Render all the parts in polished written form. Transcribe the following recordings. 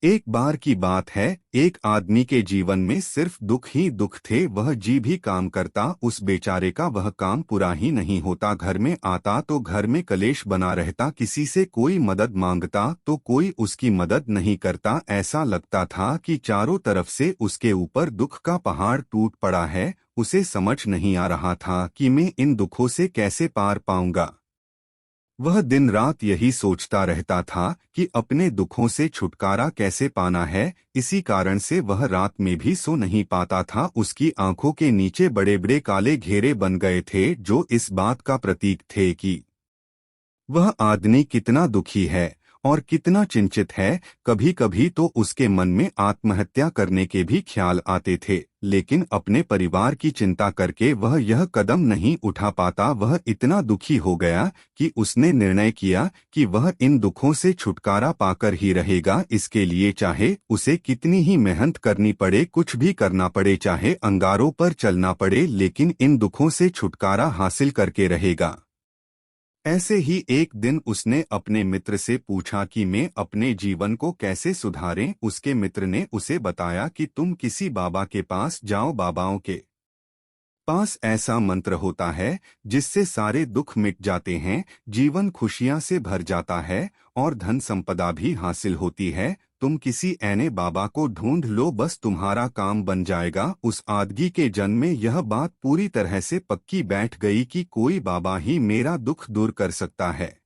एक बार की बात है, एक आदमी के जीवन में सिर्फ दुख ही दुख थे। वह जी भी काम करता, उस बेचारे का वह काम पूरा ही नहीं होता। घर में आता तो घर में कलेश बना रहता, किसी से कोई मदद मांगता तो कोई उसकी मदद नहीं करता। ऐसा लगता था कि चारों तरफ से उसके ऊपर दुख का पहाड़ टूट पड़ा है। उसे समझ नहीं आ रहा था कि मैं इन दुखों से कैसे पार पाऊंगा। वह दिन रात यही सोचता रहता था कि अपने दुखों से छुटकारा कैसे पाना है। इसी कारण से वह रात में भी सो नहीं पाता था। उसकी आंखों के नीचे बड़े बड़े काले घेरे बन गए थे, जो इस बात का प्रतीक थे कि वह आदमी कितना दुखी है और कितना चिंतित है। कभी कभी तो उसके मन में आत्महत्या करने के भी ख्याल आते थे, लेकिन अपने परिवार की चिंता करके वह यह कदम नहीं उठा पाता। वह इतना दुखी हो गया कि उसने निर्णय किया कि वह इन दुखों से छुटकारा पाकर ही रहेगा। इसके लिए चाहे उसे कितनी ही मेहनत करनी पड़े, कुछ भी करना पड़े, चाहे अंगारों पर चलना पड़े, लेकिन इन दुखों से छुटकारा हासिल करके रहेगा। ऐसे ही एक दिन उसने अपने मित्र से पूछा कि मैं अपने जीवन को कैसे सुधारें। उसके मित्र ने उसे बताया कि तुम किसी बाबा के पास जाओ। बाबाओं के पास ऐसा मंत्र होता है जिससे सारे दुख मिट जाते हैं, जीवन खुशियां से भर जाता है और धन संपदा भी हासिल होती है। तुम किसी ऐने बाबा को ढूंढ लो, बस तुम्हारा काम बन जाएगा। उस आदमी के जन में यह बात पूरी तरह से पक्की बैठ गई कि कोई बाबा ही मेरा दुख दूर कर सकता है,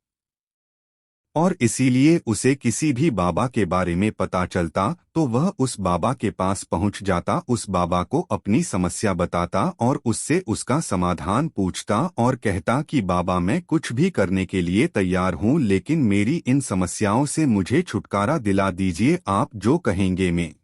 और इसीलिए उसे किसी भी बाबा के बारे में पता चलता तो वह उस बाबा के पास पहुंच जाता, उस बाबा को अपनी समस्या बताता और उससे उसका समाधान पूछता और कहता कि बाबा, मैं कुछ भी करने के लिए तैयार हूं, लेकिन मेरी इन समस्याओं से मुझे छुटकारा दिला दीजिए। आप जो कहेंगे मैं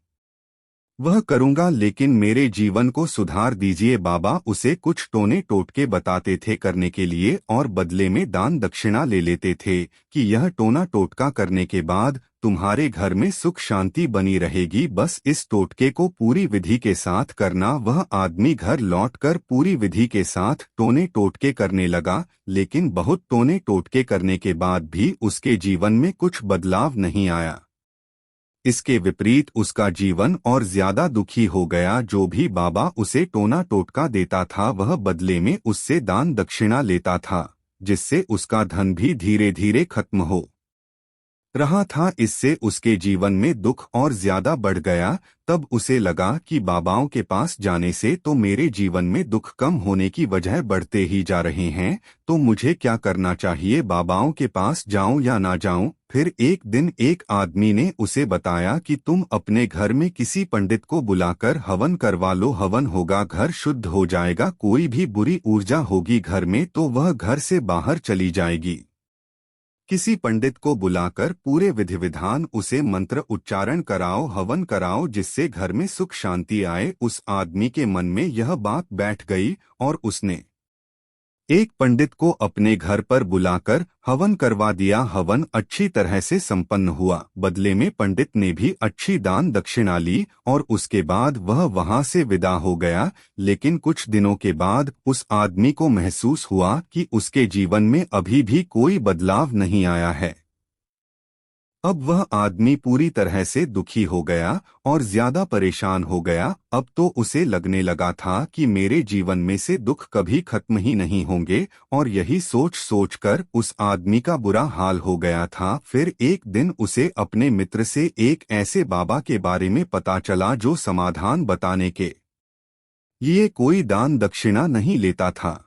वह करूंगा, लेकिन मेरे जीवन को सुधार दीजिए। बाबा उसे कुछ टोने टोटके बताते थे करने के लिए और बदले में दान दक्षिणा ले लेते थे कि यह टोना टोटका करने के बाद तुम्हारे घर में सुख शांति बनी रहेगी। बस इस टोटके को पूरी विधि के साथ करना। वह आदमी घर लौटकर पूरी विधि के साथ टोने टोटके करने लगा, लेकिन बहुत टोने टोटके करने के बाद भी उसके जीवन में कुछ बदलाव नहीं आया। इसके विपरीत उसका जीवन और ज्यादा दुखी हो गया। जो भी बाबा उसे टोना टोटका देता था वह बदले में उससे दान दक्षिणा लेता था, जिससे उसका धन भी धीरे धीरे खत्म हो रहा था। इससे उसके जीवन में दुख और ज्यादा बढ़ गया। तब उसे लगा कि बाबाओं के पास जाने से तो मेरे जीवन में दुख कम होने की बजाय बढ़ते ही जा रहे हैं, तो मुझे क्या करना चाहिए? बाबाओं के पास जाऊं या ना जाऊं? फिर एक दिन एक आदमी ने उसे बताया कि तुम अपने घर में किसी पंडित को बुलाकर हवन करवा लो। हवन होगा, घर शुद्ध हो जाएगा, कोई भी बुरी ऊर्जा होगी घर में तो वह घर से बाहर चली जाएगी। किसी पंडित को बुलाकर पूरे विधि विधान उसे मंत्र उच्चारण कराओ, हवन कराओ, जिससे घर में सुख शांति आए। उस आदमी के मन में यह बात बैठ गई और उसने एक पंडित को अपने घर पर बुलाकर हवन करवा दिया। हवन अच्छी तरह से संपन्न हुआ। बदले में पंडित ने भी अच्छी दान दक्षिणा ली और उसके बाद वह वहां से विदा हो गया। लेकिन कुछ दिनों के बाद उस आदमी को महसूस हुआ कि उसके जीवन में अभी भी कोई बदलाव नहीं आया है। अब वह आदमी पूरी तरह से दुखी हो गया और ज्यादा परेशान हो गया। अब तो उसे लगने लगा था कि मेरे जीवन में से दुख कभी खत्म ही नहीं होंगे, और यही सोच सोचकर उस आदमी का बुरा हाल हो गया था। फिर एक दिन उसे अपने मित्र से एक ऐसे बाबा के बारे में पता चला जो समाधान बताने के लिए कोई दान दक्षिणा नहीं लेता था।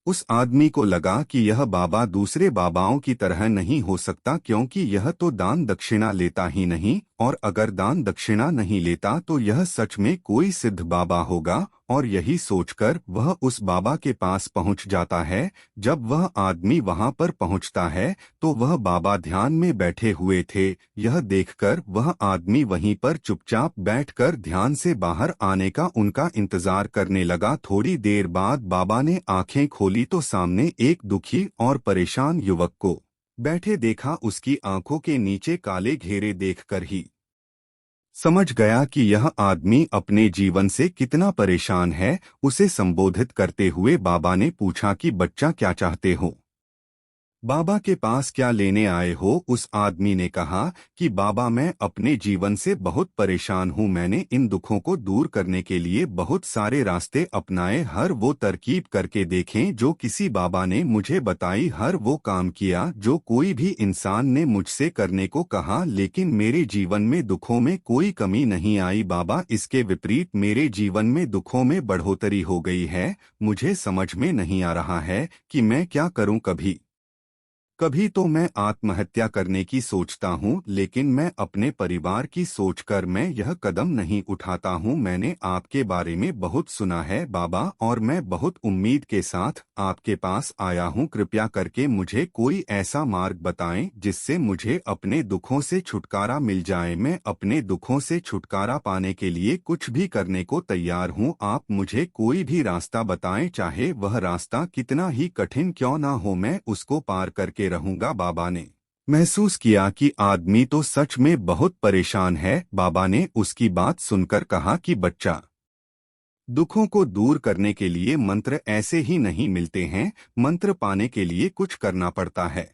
उस आदमी को लगा कि यह बाबा दूसरे बाबाओं की तरह नहीं हो सकता, क्योंकि यह तो दान दक्षिणा लेता ही नहीं, और अगर दान दक्षिणा नहीं लेता तो यह सच में कोई सिद्ध बाबा होगा। और यही सोचकर वह उस बाबा के पास पहुंच जाता है। जब वह आदमी वहां पर पहुंचता है तो वह बाबा ध्यान में बैठे हुए थे। यह देखकर वह आदमी वहीं पर चुपचाप बैठकर ध्यान से बाहर आने का उनका इंतजार करने लगा। थोड़ी देर बाद बाबा ने आंखें खोली तो सामने एक दुखी और परेशान युवक को बैठे देखा। उसकी आंखों के नीचे काले घेरे देखकर ही समझ गया कि यह आदमी अपने जीवन से कितना परेशान है। उसे संबोधित करते हुए बाबा ने पूछा कि बच्चा, क्या चाहते हो? बाबा के पास क्या लेने आए हो? उस आदमी ने कहा कि बाबा, मैं अपने जीवन से बहुत परेशान हूँ। मैंने इन दुखों को दूर करने के लिए बहुत सारे रास्ते अपनाए, हर वो तरकीब करके देखें जो किसी बाबा ने मुझे बताई, हर वो काम किया जो कोई भी इंसान ने मुझसे करने को कहा, लेकिन मेरे जीवन में दुखों में कोई कमी नहीं आई बाबा। इसके विपरीत मेरे जीवन में दुखों में बढ़ोतरी हो गई है। मुझे समझ में नहीं आ रहा है कि मैं क्या करूं। कभी कभी तो मैं आत्महत्या करने की सोचता हूँ, लेकिन मैं अपने परिवार की सोचकर मैं यह कदम नहीं उठाता हूँ। मैंने आपके बारे में बहुत सुना है बाबा, और मैं बहुत उम्मीद के साथ आपके पास आया हूँ। कृपया करके मुझे कोई ऐसा मार्ग बताएं जिससे मुझे अपने दुखों से छुटकारा मिल जाए। मैं अपने दुखों से छुटकारा पाने के लिए कुछ भी करने को तैयार हूँ। आप मुझे कोई भी रास्ता बताएं, चाहे वह रास्ता कितना ही कठिन क्यों ना हो, मैं उसको पार करके रहूंगा। बाबा ने महसूस किया कि आदमी तो सच में बहुत परेशान है। बाबा ने उसकी बात सुनकर कहा कि बच्चा, दुखों को दूर करने के लिए मंत्र ऐसे ही नहीं मिलते हैं, मंत्र पाने के लिए कुछ करना पड़ता है।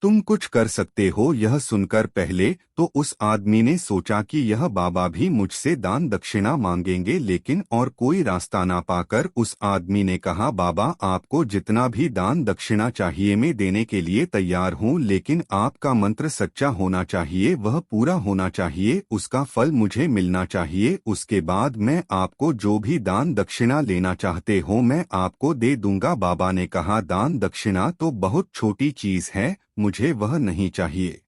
तुम कुछ कर सकते हो। यह सुनकर पहले तो उस आदमी ने सोचा कि यह बाबा भी मुझसे दान दक्षिणा मांगेंगे, लेकिन और कोई रास्ता ना पाकर उस आदमी ने कहा, बाबा आपको जितना भी दान दक्षिणा चाहिए मैं देने के लिए तैयार हूँ, लेकिन आपका मंत्र सच्चा होना चाहिए, वह पूरा होना चाहिए, उसका फल मुझे मिलना चाहिए। उसके बाद मैं आपको जो भी दान दक्षिणा लेना चाहते हो मैं आपको दे दूंगा। बाबा ने कहा, दान दक्षिणा तो बहुत छोटी चीज है, मुझे वह नहीं चाहिए।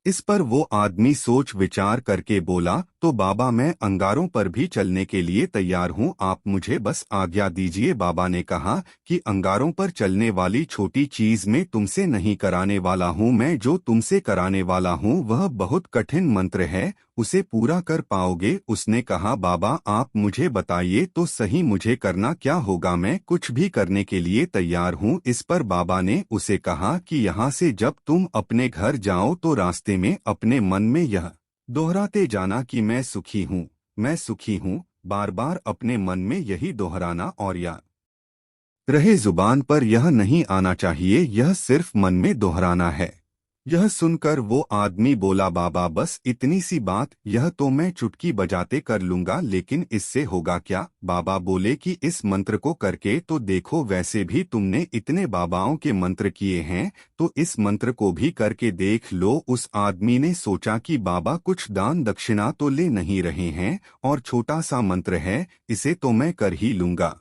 इस पर वो आदमी सोच विचार करके बोला, तो बाबा मैं अंगारों पर भी चलने के लिए तैयार हूँ, आप मुझे बस आज्ञा दीजिए। बाबा ने कहा कि अंगारों पर चलने वाली छोटी चीज मैं तुमसे नहीं कराने वाला हूँ। मैं जो तुमसे कराने वाला हूँ वह बहुत कठिन मंत्र है, उसे पूरा कर पाओगे? उसने कहा, बाबा आप मुझे बताइए तो सही, मुझे करना क्या होगा? मैं कुछ भी करने के लिए तैयार हूँ। इस पर बाबा ने उसे कहा कि यहाँ से जब तुम अपने घर जाओ तो रास्ते में अपने मन में यह दोहराते जाना कि मैं सुखी हूँ, मैं सुखी हूँ, बार बार अपने मन में यही दोहराना, और याद रहे जुबान पर यह नहीं आना चाहिए, यह सिर्फ मन में दोहराना है। यह सुनकर वो आदमी बोला, बाबा बस इतनी सी बात, यह तो मैं चुटकी बजाते कर लूंगा, लेकिन इससे होगा क्या? बाबा बोले कि इस मंत्र को करके तो देखो, वैसे भी तुमने इतने बाबाओं के मंत्र किए हैं, तो इस मंत्र को भी करके देख लो। उस आदमी ने सोचा कि बाबा कुछ दान दक्षिणा तो ले नहीं रहे हैं, और छोटा सा मंत्र है, इसे तो मैं कर ही लूंगा।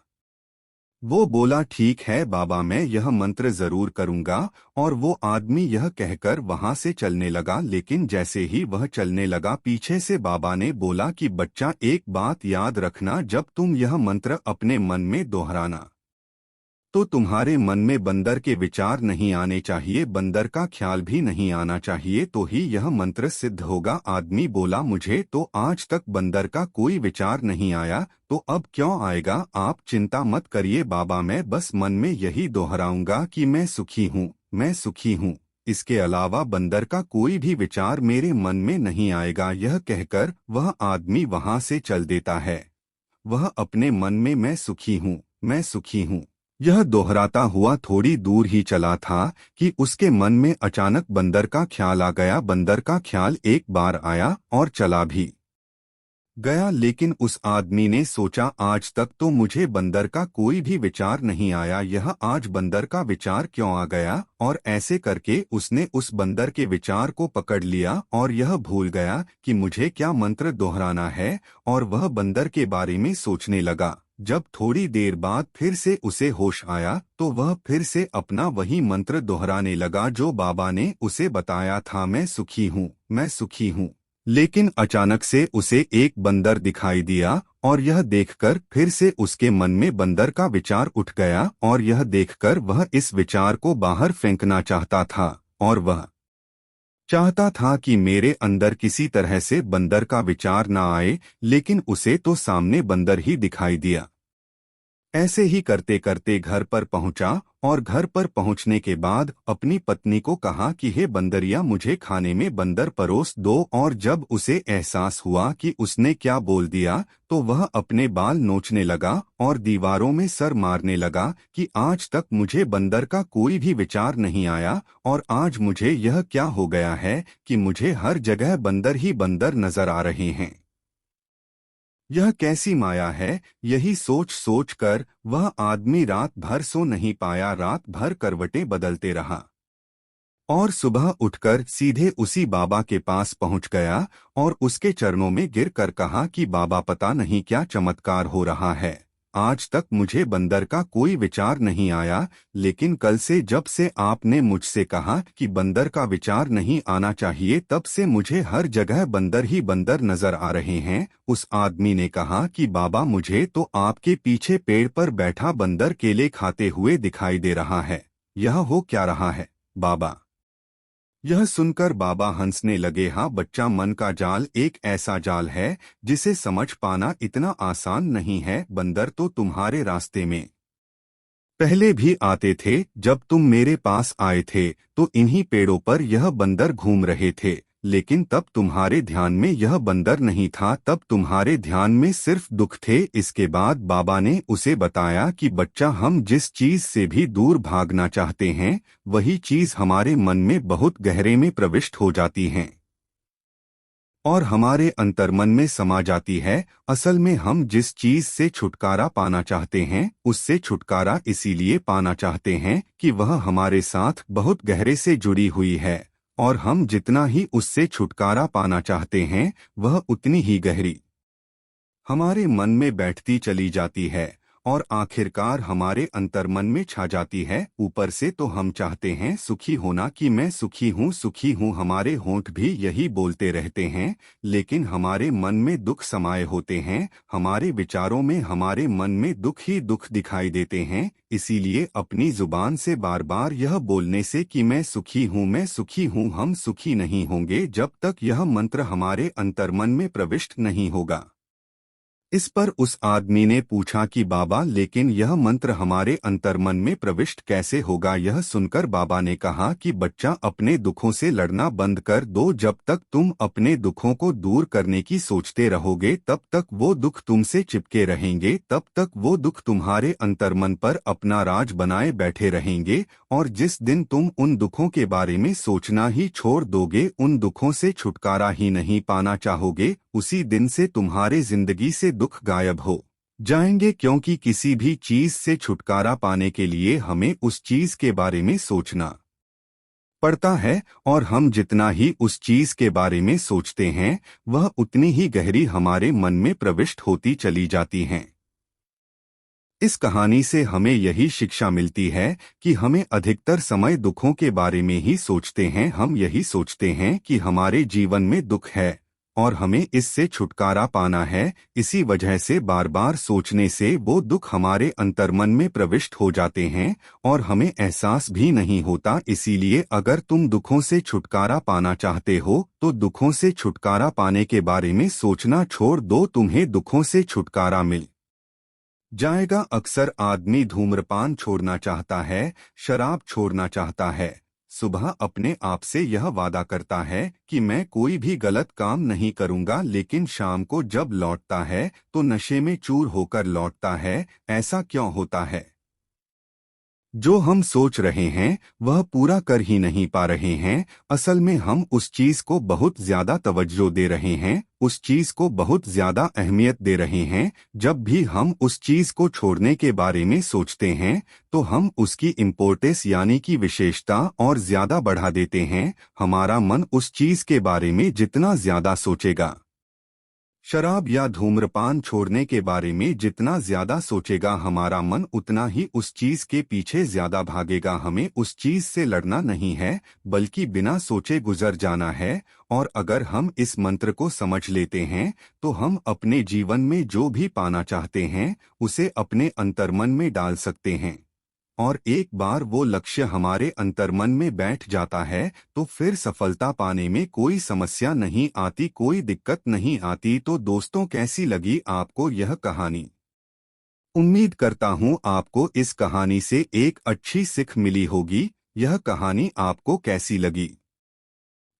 वो बोला, ठीक है बाबा मैं यह मंत्र जरूर करूंगा। और वो आदमी यह कहकर वहां से चलने लगा, लेकिन जैसे ही वह चलने लगा पीछे से बाबा ने बोला कि बच्चा एक बात याद रखना, जब तुम यह मंत्र अपने मन में दोहराना तो तुम्हारे मन में बंदर के विचार नहीं आने चाहिए, बंदर का ख्याल भी नहीं आना चाहिए, तो ही यह मंत्र सिद्ध होगा। आदमी बोला, मुझे तो आज तक बंदर का कोई विचार नहीं आया, तो अब क्यों आएगा? आप चिंता मत करिए बाबा, मैं बस मन में यही दोहराऊंगा कि मैं सुखी हूँ, मैं सुखी हूँ। इसके अलावा बंदर का कोई भी विचार मेरे मन में नहीं आएगा। यह कहकर वह आदमी वहां से चल देता है। वह अपने मन में मैं सुखी हूँ, मैं सुखी हूँ यह दोहराता हुआ थोड़ी दूर ही चला था कि उसके मन में अचानक बंदर का ख्याल आ गया। बंदर का ख्याल एक बार आया और चला भी गया, लेकिन उस आदमी ने सोचा, आज तक तो मुझे बंदर का कोई भी विचार नहीं आया, यह आज बंदर का विचार क्यों आ गया? और ऐसे करके उसने उस बंदर के विचार को पकड़ लिया और यह भूल गया कि मुझे क्या मंत्र दोहराना है, और वह बंदर के बारे में सोचने लगा। जब थोड़ी देर बाद फिर से उसे होश आया तो वह फिर से अपना वही मंत्र दोहराने लगा जो बाबा ने उसे बताया था, मैं सुखी हूँ, मैं सुखी हूँ। लेकिन अचानक से उसे एक बंदर दिखाई दिया, और यह देखकर फिर से उसके मन में बंदर का विचार उठ गया, और यह देखकर वह इस विचार को बाहर फेंकना चाहता था, और वह चाहता था कि मेरे अंदर किसी तरह से बंदर का विचार न आए, लेकिन उसे तो सामने बंदर ही दिखाई दिया। ऐसे ही करते करते घर पर पहुंचा और घर पर पहुंचने के बाद अपनी पत्नी को कहा कि हे बंदरिया, मुझे खाने में बंदर परोस दो। और जब उसे एहसास हुआ कि उसने क्या बोल दिया तो वह अपने बाल नोचने लगा और दीवारों में सर मारने लगा कि आज तक मुझे बंदर का कोई भी विचार नहीं आया और आज मुझे यह क्या हो गया है कि मुझे हर जगह बंदर ही बंदर नजर आ रहे हैं। यह कैसी माया है। यही सोच सोच कर वह आदमी रात भर सो नहीं पाया, रात भर करवटें बदलते रहा और सुबह उठकर सीधे उसी बाबा के पास पहुंच गया और उसके चरणों में गिर कर कहा कि बाबा, पता नहीं क्या चमत्कार हो रहा है। आज तक मुझे बंदर का कोई विचार नहीं आया, लेकिन कल से जब से आपने मुझसे कहा कि बंदर का विचार नहीं आना चाहिए, तब से मुझे हर जगह बंदर ही बंदर नजर आ रहे हैं। उस आदमी ने कहा कि बाबा, मुझे तो आपके पीछे पेड़ पर बैठा बंदर केले खाते हुए दिखाई दे रहा है। यह हो क्या रहा है बाबा? यह सुनकर बाबा हंसने लगे। हाँ बच्चा, मन का जाल एक ऐसा जाल है जिसे समझ पाना इतना आसान नहीं है। बंदर तो तुम्हारे रास्ते में पहले भी आते थे। जब तुम मेरे पास आए थे तो इन्हीं पेड़ों पर यह बंदर घूम रहे थे, लेकिन तब तुम्हारे ध्यान में यह बंदर नहीं था, तब तुम्हारे ध्यान में सिर्फ दुख थे। इसके बाद बाबा ने उसे बताया कि बच्चा, हम जिस चीज से भी दूर भागना चाहते हैं वही चीज हमारे मन में बहुत गहरे में प्रविष्ट हो जाती हैं और हमारे अंतर्मन में समा जाती है। असल में हम जिस चीज से छुटकारा पाना चाहते हैं उससे छुटकारा इसीलिए पाना चाहते हैं कि वह हमारे साथ बहुत गहरे से जुड़ी हुई है और हम जितना ही उससे छुटकारा पाना चाहते हैं वह उतनी ही गहरी हमारे मन में बैठती चली जाती है और आखिरकार हमारे अंतर्मन में छा जाती है। ऊपर से तो हम चाहते हैं सुखी होना कि मैं सुखी हूँ, हमारे होंठ भी यही बोलते रहते हैं, लेकिन हमारे मन में दुख समाये होते हैं। हमारे विचारों में, हमारे मन में दुख ही दुख दिखाई देते हैं। इसीलिए अपनी जुबान से बार बार यह बोलने से कि मैं सुखी हूँ, हम सुखी नहीं होंगे जब तक यह मंत्र हमारे अंतर्मन में प्रविष्ट नहीं होगा। इस पर उस आदमी ने पूछा कि बाबा, लेकिन यह मंत्र हमारे अंतर्मन में प्रविष्ट कैसे होगा? यह सुनकर बाबा ने कहा कि बच्चा, अपने दुखों से लड़ना बंद कर दो। जब तक तुम अपने दुखों को दूर करने की सोचते रहोगे तब तक वो दुख तुमसे चिपके रहेंगे, तब तक वो दुख तुम्हारे अंतर्मन पर अपना राज बनाए बैठे रहेंगे। और जिस दिन तुम उन दुखों के बारे में सोचना ही छोड़ दोगे, उन दुखों से छुटकारा ही नहीं पाना चाहोगे, उसी दिन से तुम्हारे जिंदगी से दुख गायब हो जाएंगे। क्योंकि किसी भी चीज से छुटकारा पाने के लिए हमें उस चीज के बारे में सोचना पड़ता है और हम जितना ही उस चीज के बारे में सोचते हैं वह उतनी ही गहरी हमारे मन में प्रविष्ट होती चली जाती हैं। इस कहानी से हमें यही शिक्षा मिलती है कि हमें अधिकतर समय दुखों के बारे में ही सोचते हैं। हम यही सोचते हैं कि हमारे जीवन में दुख है और हमें इससे छुटकारा पाना है। इसी वजह से बार बार सोचने से वो दुख हमारे अंतर्मन में प्रविष्ट हो जाते हैं और हमें एहसास भी नहीं होता। इसीलिए अगर तुम दुखों से छुटकारा पाना चाहते हो तो दुखों से छुटकारा पाने के बारे में सोचना छोड़ दो, तुम्हें दुखों से छुटकारा मिल जाएगा। अक्सर आदमी धूम्रपान छोड़ना चाहता है, शराब छोड़ना चाहता है, सुबह अपने आप से यह वादा करता है कि मैं कोई भी गलत काम नहीं करूंगा, लेकिन शाम को जब लौटता है तो नशे में चूर होकर लौटता है। ऐसा क्यों होता है? जो हम सोच रहे हैं वह पूरा कर ही नहीं पा रहे हैं। असल में हम उस चीज को बहुत ज्यादा तवज्जो दे रहे हैं, उस चीज को बहुत ज्यादा अहमियत दे रहे हैं। जब भी हम उस चीज को छोड़ने के बारे में सोचते हैं तो हम उसकी इम्पोर्टेंस यानी कि विशेषता और ज्यादा बढ़ा देते हैं। हमारा मन उस चीज के बारे में जितना ज्यादा सोचेगा, शराब या धूम्रपान छोड़ने के बारे में जितना ज्यादा सोचेगा, हमारा मन उतना ही उस चीज के पीछे ज्यादा भागेगा। हमें उस चीज से लड़ना नहीं है बल्कि बिना सोचे गुजर जाना है। और अगर हम इस मंत्र को समझ लेते हैं तो हम अपने जीवन में जो भी पाना चाहते हैं उसे अपने अंतर्मन में डाल सकते हैं। और एक बार वो लक्ष्य हमारे अंतर्मन में बैठ जाता है तो फिर सफलता पाने में कोई समस्या नहीं आती, कोई दिक्कत नहीं आती। तो दोस्तों, कैसी लगी आपको यह कहानी? उम्मीद करता हूँ आपको इस कहानी से एक अच्छी सीख मिली होगी। यह कहानी आपको कैसी लगी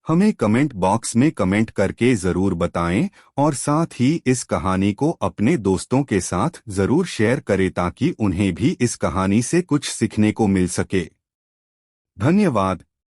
हमें कमेंट बॉक्स में कमेंट करके ज़रूर बताएं और साथ ही इस कहानी को अपने दोस्तों के साथ ज़रूर शेयर करें ताकि उन्हें भी इस कहानी से कुछ सीखने को मिल सके। धन्यवाद।